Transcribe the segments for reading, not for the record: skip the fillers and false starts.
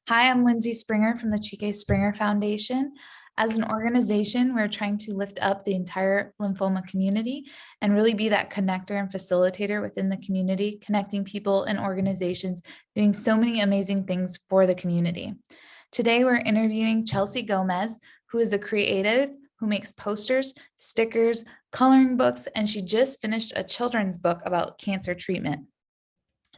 Hi, I'm Lindsay Springer from the Chike Springer Foundation. As an organization, we're trying to lift up the entire lymphoma community and really be that connector and facilitator within the community, connecting people and organizations, doing so many amazing things for the community. Today, we're interviewing Chelsey Gomez, who is a creative who makes posters, stickers, coloring books, and she just finished a children's book about cancer treatment.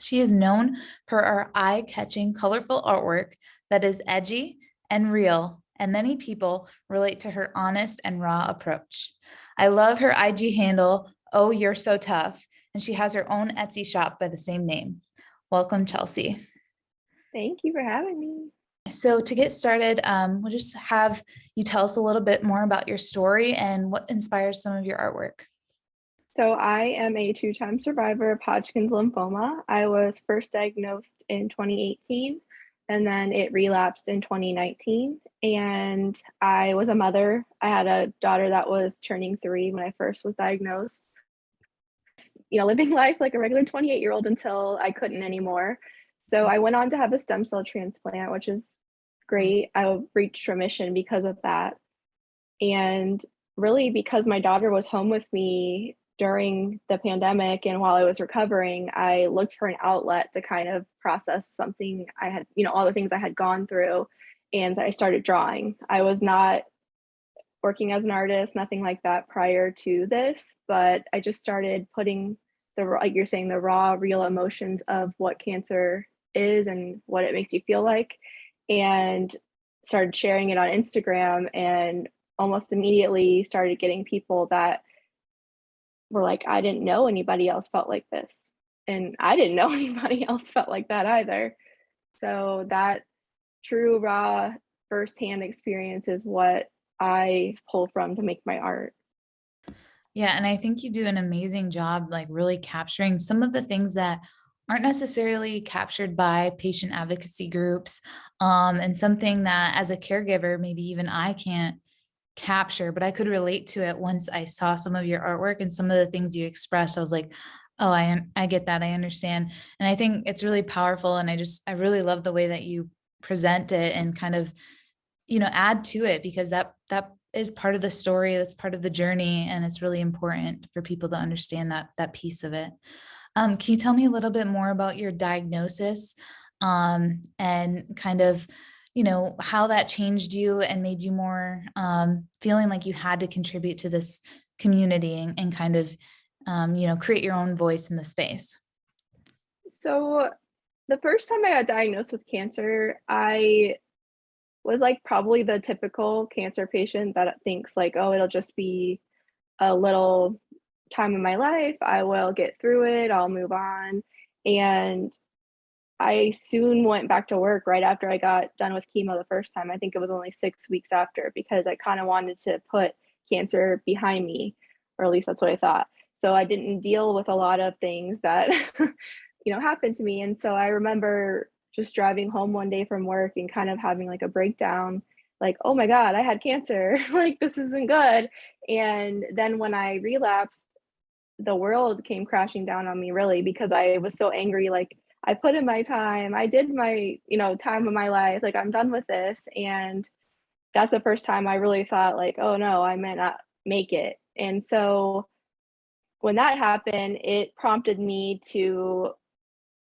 She is known for her eye-catching, colorful artwork that is edgy and real, and many people relate to her honest and raw approach. I love her IG handle, Oh, You're So Tough, and she has her own Etsy shop by the same name. Welcome, Chelsey. Thank you for having me. So to get started, we'll just have you tell us a little bit more about your story and what inspires some of your artwork. So I am a two-time survivor of Hodgkin's lymphoma. I was first diagnosed in 2018, and then it relapsed in 2019. And I was a mother. I had a daughter that was turning 3 when I first was diagnosed. Living life like a regular 28-year-old until I couldn't anymore. So I went on to have a stem cell transplant, which is great. I reached remission because of that. And really, because my daughter was home with me during the pandemic and while I was recovering, I looked for an outlet to kind of process something I had, all the things I had gone through. And I started drawing. I was not working as an artist, nothing like that prior to this, but I just started putting like you're saying, the raw, real emotions of what cancer is and what it makes you feel like, and started sharing it on Instagram, and almost immediately started getting people that were like, I didn't know anybody else felt like this. And I didn't know anybody else felt like that either. So that true, raw, firsthand experience is what I pull from to make my art. Yeah, and I think you do an amazing job, like really capturing some of the things that aren't necessarily captured by patient advocacy groups, and something that as a caregiver, maybe even I can't capture, but I could relate to it once I saw some of your artwork and some of the things you expressed. I was like, oh, I get that, I understand, and I think it's really powerful, and I really love the way that you present it and kind of add to it, because that is part of the story, that's part of the journey, and it's really important for people to understand that piece of it. Can you tell me a little bit more about your diagnosis, and kind of how that changed you and made you more feeling like you had to contribute to this community and kind of create your own voice in the space? So the first time I got diagnosed with cancer, I was like probably the typical cancer patient that thinks like, oh, it'll just be a little time in my life. I will get through it. I'll move on. And I soon went back to work right after I got done with chemo the first time. I think it was only 6 weeks after, because I kind of wanted to put cancer behind me, or at least that's what I thought. So I didn't deal with a lot of things that, happened to me. And so I remember just driving home one day from work and kind of having like a breakdown, like, oh my God, I had cancer. Like, this isn't good. And then when I relapsed, the world came crashing down on me, really, because I was so angry. Like, I put in my time, I did my, time of my life, like, I'm done with this. And that's the first time I really thought like, oh no, I might not make it. And so when that happened, it prompted me to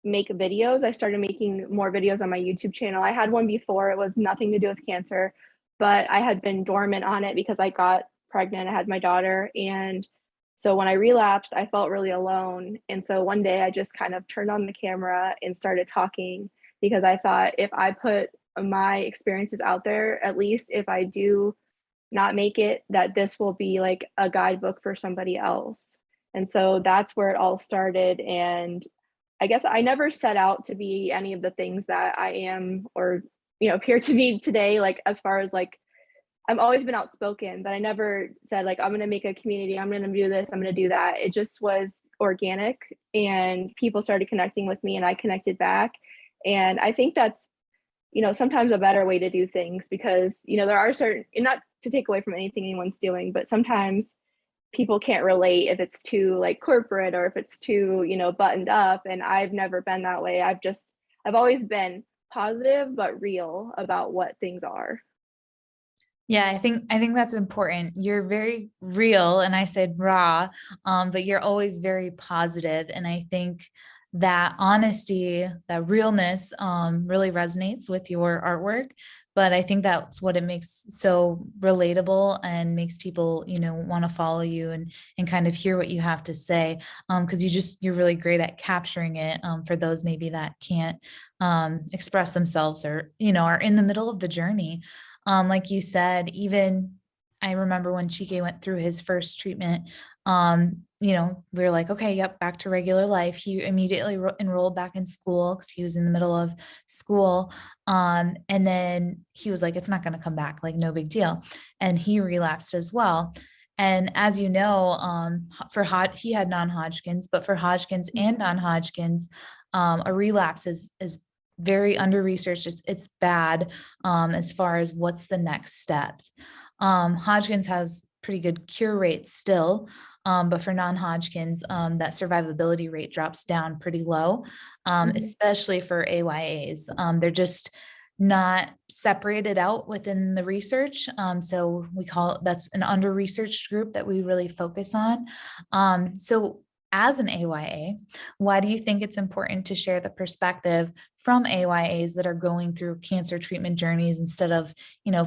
make videos. I started making more videos on my YouTube channel. I had one before, it was nothing to do with cancer, but I had been dormant on it because I got pregnant, I had my daughter. And so when I relapsed, I felt really alone. And so one day I just kind of turned on the camera and started talking, because I thought, if I put my experiences out there, at least if I do not make it, that this will be like a guidebook for somebody else. And so that's where it all started. And I guess I never set out to be any of the things that I am, or appear to be today. Like, as far as like, I've always been outspoken, but I never said like, I'm going to make a community, I'm going to do this, I'm going to do that. It just was organic, and people started connecting with me and I connected back. And I think that's, sometimes a better way to do things, because, there are certain, and not to take away from anything anyone's doing, but sometimes people can't relate if it's too like corporate, or if it's too, buttoned up. And I've never been that way. I've always been positive but real about what things are. Yeah, I think that's important. You're very real, and I said raw, but you're always very positive. And I think that honesty, that realness, really resonates with your artwork. But I think that's what it makes so relatable and makes people, want to follow you and kind of hear what you have to say. Because you're really great at capturing it. For those maybe that can't express themselves or, are in the middle of the journey. Like you said, even I remember when Chike went through his first treatment, we were like, okay, yep, back to regular life. He immediately enrolled back in school because he was in the middle of school. And then he was like, it's not going to come back, like, no big deal. And he relapsed as well. And as you know, he had non-Hodgkin's, but for Hodgkin's and Mhm. non-Hodgkin's, a relapse is very under researched. It's bad as far as what's the next steps. Hodgkin's has pretty good cure rates still, but for non-Hodgkin's, that survivability rate drops down pretty low, Mhm. especially for AYAs. They're just not separated out within the research. So we call it, that's an under-researched group that we really focus on. So as an AYA, why do you think it's important to share the perspective from AYAs that are going through cancer treatment journeys instead of,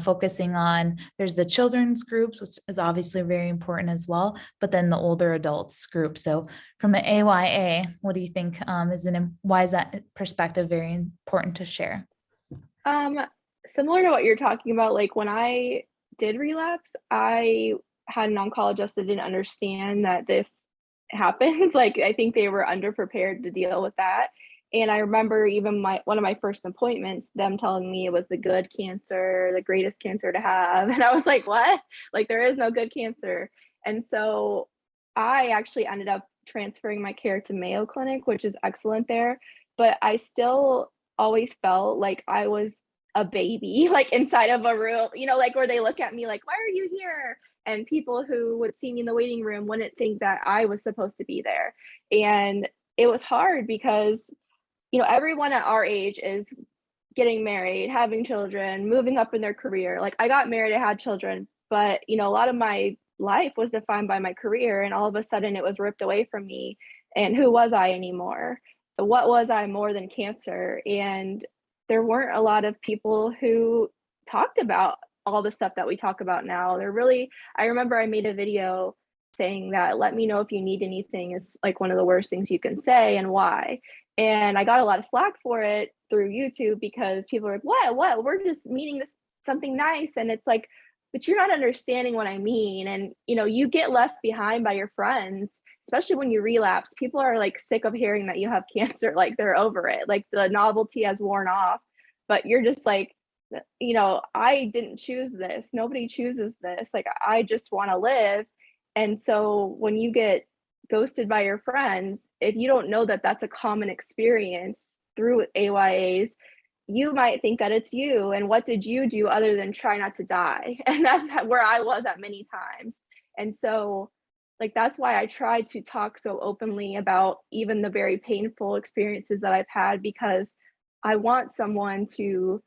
focusing on, there's the children's groups, which is obviously very important as well, but then the older adults group. So from an AYA, what do you think why is that perspective very important to share? Um, Similar to what you're talking about, like when I did relapse, I had an oncologist that didn't understand that this happens. Like I think they were underprepared to deal with that. And I remember even my one of my first appointments, them telling me it was the good cancer, the greatest cancer to have. And I was like, what? Like there is no good cancer. And so I actually ended up transferring my care to Mayo Clinic, which is excellent there. But I still always felt like I was a baby, like inside of a room, like where they look at me like, why are you here? And people who would see me in the waiting room wouldn't think that I was supposed to be there. And it was hard because, everyone at our age is getting married, having children, moving up in their career. Like I got married, I had children, but a lot of my life was defined by my career and all of a sudden it was ripped away from me. And who was I anymore? What was I more than cancer? And there weren't a lot of people who talked about all the stuff that we talk about now. I remember I made a video saying that let me know if you need anything is like one of the worst things you can say and why. And I got a lot of flack for it through YouTube because people are like, what? We're just meaning this something nice. And it's like, but you're not understanding what I mean. And, you get left behind by your friends, especially when you relapse. People are like sick of hearing that you have cancer. Like they're over it. Like the novelty has worn off, but you're just like, I didn't choose this. Nobody chooses this. Like I just want to live. And so when you get ghosted by your friends, if you don't know that that's a common experience through AYAs, you might think that it's you. And what did you do other than try not to die? And that's where I was at many times. And so, like, that's why I try to talk so openly about even the very painful experiences that I've had because I want someone to,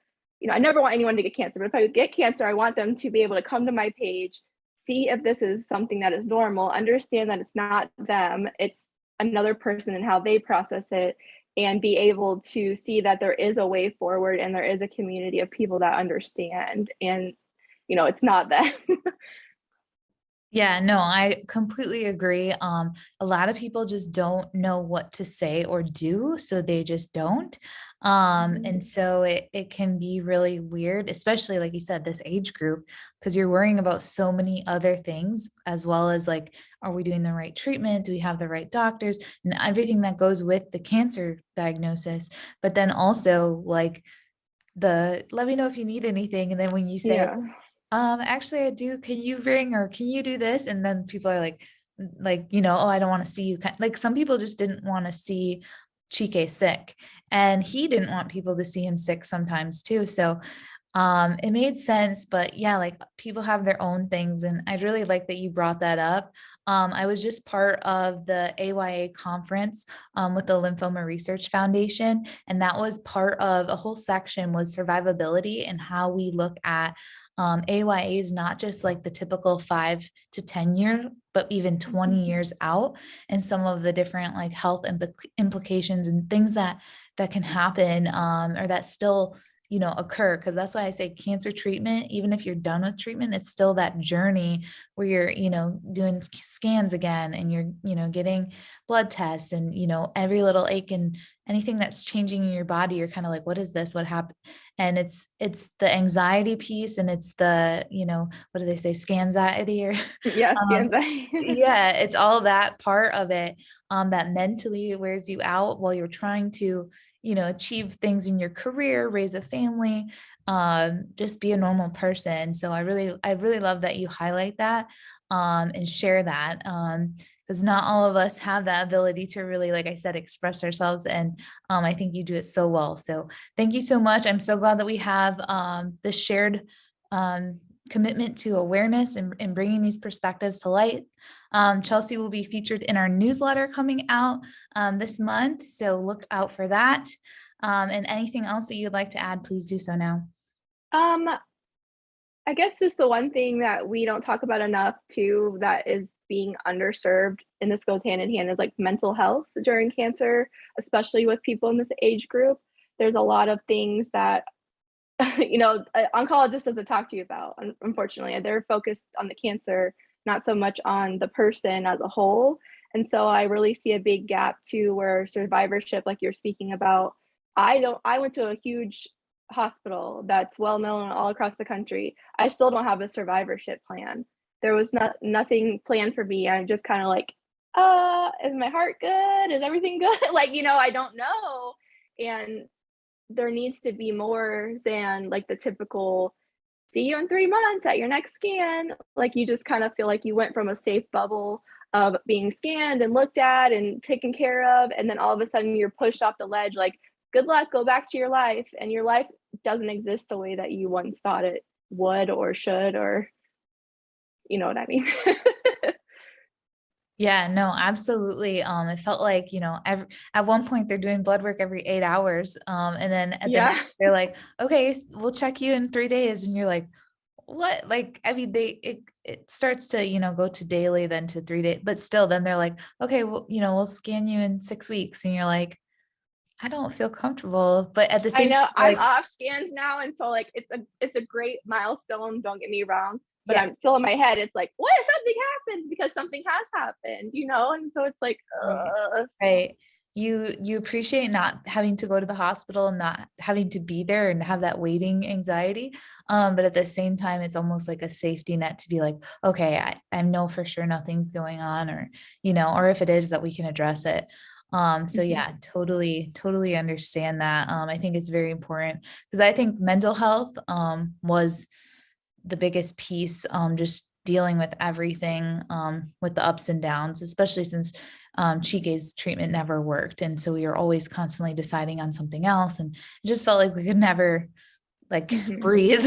I never want anyone to get cancer, but if I get cancer, I want them to be able to come to my page, see if this is something that is normal, understand that it's not them, it's another person and how they process it, and be able to see that there is a way forward and there is a community of people that understand and it's not them. Yeah, no, I completely agree. A lot of people just don't know what to say or do, so they just don't. Mhm. And so it can be really weird, especially like you said, this age group, because you're worrying about so many other things, as well as like, are we doing the right treatment? Do we have the right doctors? And everything that goes with the cancer diagnosis. But then also like let me know if you need anything. And then when you say, Yeah. actually I do, can you ring or can you do this? And then people are like, oh, I don't want to see you. Like some people just didn't want to see Chike sick and he didn't want people to see him sick sometimes too. So It made sense, but yeah, like people have their own things. And I really like that you brought that up. I was just part of the AYA conference with the Lymphoma Research Foundation, and that was part of a whole section was survivability and how we look at AYA is not just like the typical 5 to 10 year, but even 20 years out, and some of the different like health implications and things that can happen or that still occur, because that's why I say cancer treatment, even if you're done with treatment, it's still that journey where you're doing scans again, and you're getting blood tests, and every little ache and anything that's changing in your body, you're kind of like, what is this, what happened? And it's the anxiety piece, and it's the what do they say, scanxiety or Yes, um, anxiety. yeah, it's all that part of it that mentally wears you out while you're trying to achieve things in your career, raise a family, just be a normal person. So I really love that you highlight that and share that, because not all of us have that ability to really, like I said, express ourselves. And I think you do it so well. So thank you so much. I'm so glad that we have this shared um, commitment to awareness and bringing these perspectives to light. Chelsey will be featured in our newsletter coming out this month, so look out for that. And anything else that you'd like to add, please do so now. Um, I guess just the one thing that we don't talk about enough too that is being underserved, and this goes hand in hand, is like mental health during cancer, especially with people in this age group. There's a lot of things that oncologist doesn't talk to you about, unfortunately. They're focused on the cancer, not so much on the person as a whole. And so I really see a big gap too, where survivorship, like you're speaking about, I went to a huge hospital that's well known all across the country. I still don't have a survivorship plan. There was nothing planned for me. I'm just kind of like, is my heart good? Is everything good? Like, I don't know. And there needs to be more than like the typical see you in 3 months at your next scan. Like you just kind of feel like you went from a safe bubble of being scanned and looked at and taken care of. And then all of a sudden you're pushed off the ledge, like, good luck, go back to your life. And your life doesn't exist the way that you once thought it would or should, or you know what I mean? Yeah, no, absolutely. It felt like, at one point they're doing blood work every 8 hours. And then at the Yeah. next, they're like, okay, we'll check you in 3 days. And you're like, what? Like, I mean, it starts to, go to daily, then to 3 days, but still, then they're like, okay, well, we'll scan you in 6 weeks. And you're like, I don't feel comfortable. But at the I same know time, I'm like, off scans now, and so like it's a great milestone. Don't get me wrong, but yeah. I'm still in my head. It's like, what if something happens, because something has happened, And so it's like, Right. Right. You appreciate not having to go to the hospital and not having to be there and have that waiting anxiety. But at the same time, it's almost like a safety net to be like, okay, I know for sure nothing's going on, or, or if it is, that we can address it. So Mhm. yeah, totally understand that. I think it's very important because I think mental health was the biggest piece, just dealing with everything, with the ups and downs, especially since Chike's treatment never worked. And so we were always constantly deciding on something else. And it just felt like we could never like Mhm. breathe.